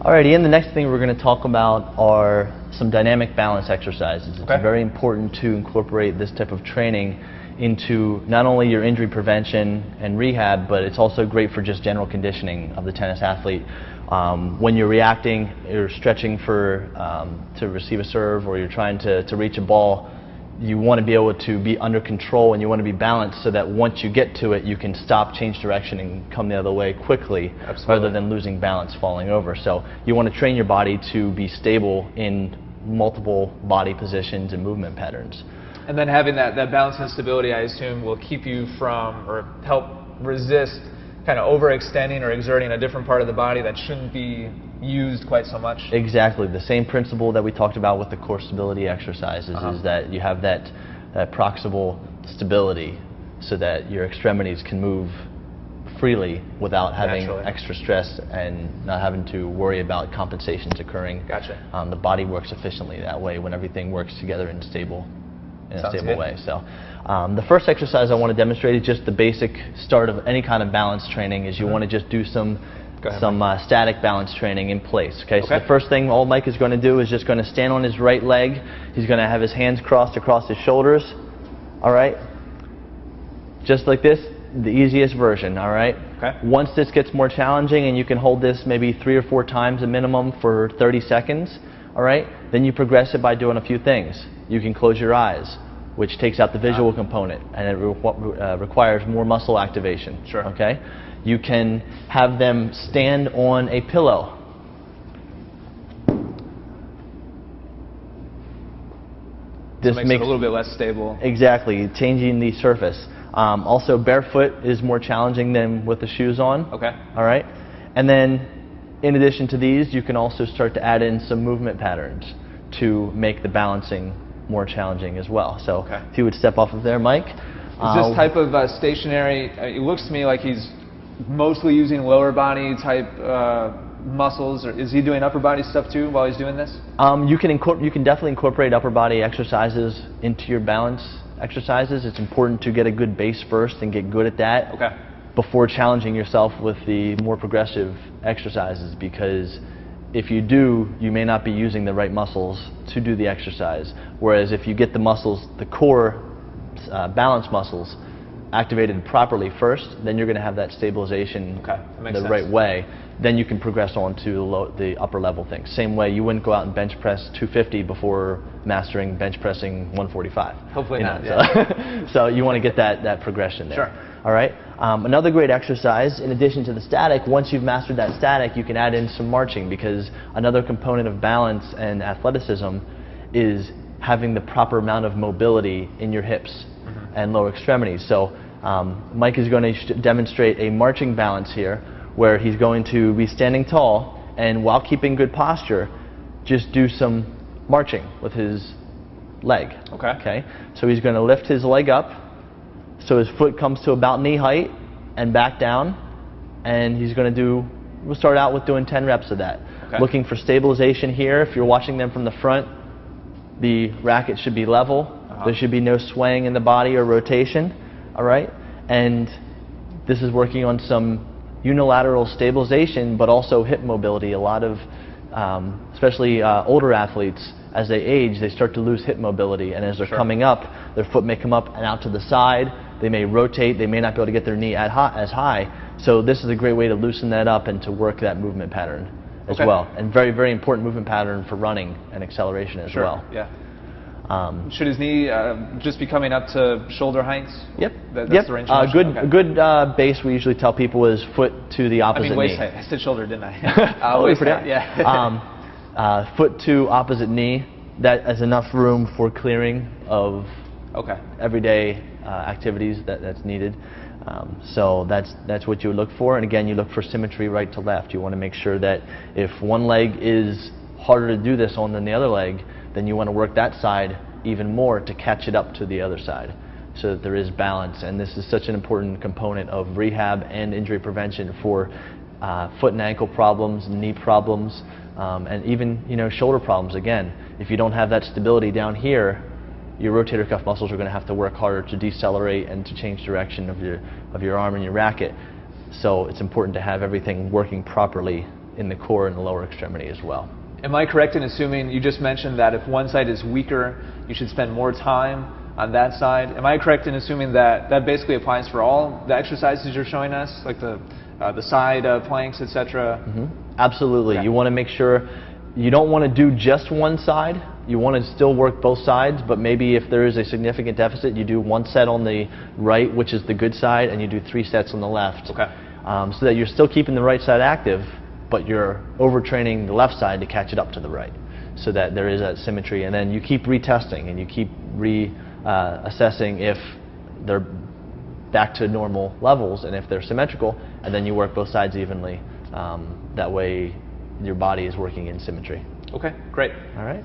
Alright, Ian, the next thing we're going to talk about are some dynamic balance exercises. It's very important to incorporate this type of training into not only your injury prevention and rehab, but it's also great for just general conditioning of the tennis athlete. When you're reacting, you're stretching for to receive a serve, or you're trying to reach a ball, you want to be able to be under control and you want to be balanced so that once you get to it, you can stop, change direction, and come the other way quickly. Absolutely. Rather than losing balance, falling over. So you want to train your body to be stable in multiple body positions and movement patterns. And then having that balance and stability, I assume, will keep you from, or help resist kind of overextending or exerting a different part of the body that shouldn't be used quite so much. Exactly. The same principle that we talked about with the core stability exercises is that you have that proximal stability so that your extremities can move freely without having extra stress and not having to worry about compensations occurring. Gotcha. The body works efficiently that way when everything works together in a stable way. So the first exercise I want to demonstrate is just the basic start of any kind of balance training. Is you want to just do some static balance training in place. Okay? So the first thing old Mike is going to do is just going to stand on his right leg. He's going to have his hands crossed across his shoulders. All right? Just like this, the easiest version. All right? Okay. Once this gets more challenging and you can hold this maybe 3 or 4 times a minimum for 30 seconds, all right, then you progress it by doing a few things. You can close your eyes, which takes out the visual component, and it requires more muscle activation. Sure. Okay? You can have them stand on a pillow. This makes it a little bit less stable. Exactly, changing the surface. Also, barefoot is more challenging than with the shoes on. Okay. All right? And then, in addition to these, you can also start to add in some movement patterns to make the balancing more challenging as well. So if you would step off of there, Mike. Is this type of stationary, it looks to me like he's mostly using lower body type muscles, or is he doing upper body stuff too while he's doing this? You can definitely incorporate upper body exercises into your balance exercises. It's important to get a good base first and get good at that before challenging yourself with the more progressive exercises, because if you do, you may not be using the right muscles to do the exercise. Whereas if you get the muscles, the core balance muscles, activated properly first, then you're going to have that stabilization the right way. Then you can progress on to the upper level things. Same way, you wouldn't go out and bench press 250 before mastering bench pressing 145. Hopefully not. So you want to get that progression there. Sure. All right. Another great exercise, in addition to the static, once you've mastered that static, you can add in some marching, because another component of balance and athleticism is having the proper amount of mobility in your hips and lower extremities. So Mike is going to demonstrate a marching balance here, where he's going to be standing tall, and while keeping good posture, just do some marching with his leg. Okay. So he's going to lift his leg up so his foot comes to about knee height and back down, and he's going to we'll start out with doing 10 reps of that. Looking for stabilization here. If you're watching them from the front, the racket should be level. There should be no swaying in the body or rotation. All right? And this is working on some unilateral stabilization, but also hip mobility. A lot of, especially older athletes, as they age, they start to lose hip mobility, and as they're coming up, their foot may come up and out to the side. They may rotate. They may not be able to get their knee as high. So this is a great way to loosen that up and to work that movement pattern as well. And very, very important movement pattern for running and acceleration as well. Should his knee just be coming up to shoulder height? That's the range of motion? Good base, we usually tell people, is foot to the opposite knee. Waist height. I said shoulder, didn't I? Waist height, foot to opposite knee. That is enough room for clearing of everyday activities that's needed. So that's what you would look for. And again, you look for symmetry right to left. You want to make sure that if one leg is harder to do this on than the other leg, then you want to work that side even more to catch it up to the other side, so that there is balance. And this is such an important component of rehab and injury prevention for foot and ankle problems, knee problems, and even shoulder problems. Again, if you don't have that stability down here, your rotator cuff muscles are going to have to work harder to decelerate and to change direction of your arm and your racket. So it's important to have everything working properly in the core and the lower extremity as well. Am I correct in assuming, you just mentioned that if one side is weaker, you should spend more time on that side? Am I correct in assuming that that basically applies for all the exercises you're showing us, like the side planks, etc.? Absolutely. Okay. You want to make sure you don't want to do just one side. You want to still work both sides, but maybe if there is a significant deficit, you do one set on the right, which is the good side, and you do 3 sets on the left. Okay. So that you're still keeping the right side active, but you're overtraining the left side to catch it up to the right, so that there is that symmetry. And then you keep retesting and you keep assessing if they're back to normal levels and if they're symmetrical, and then you work both sides evenly. That way your body is working in symmetry. Okay, great. All right.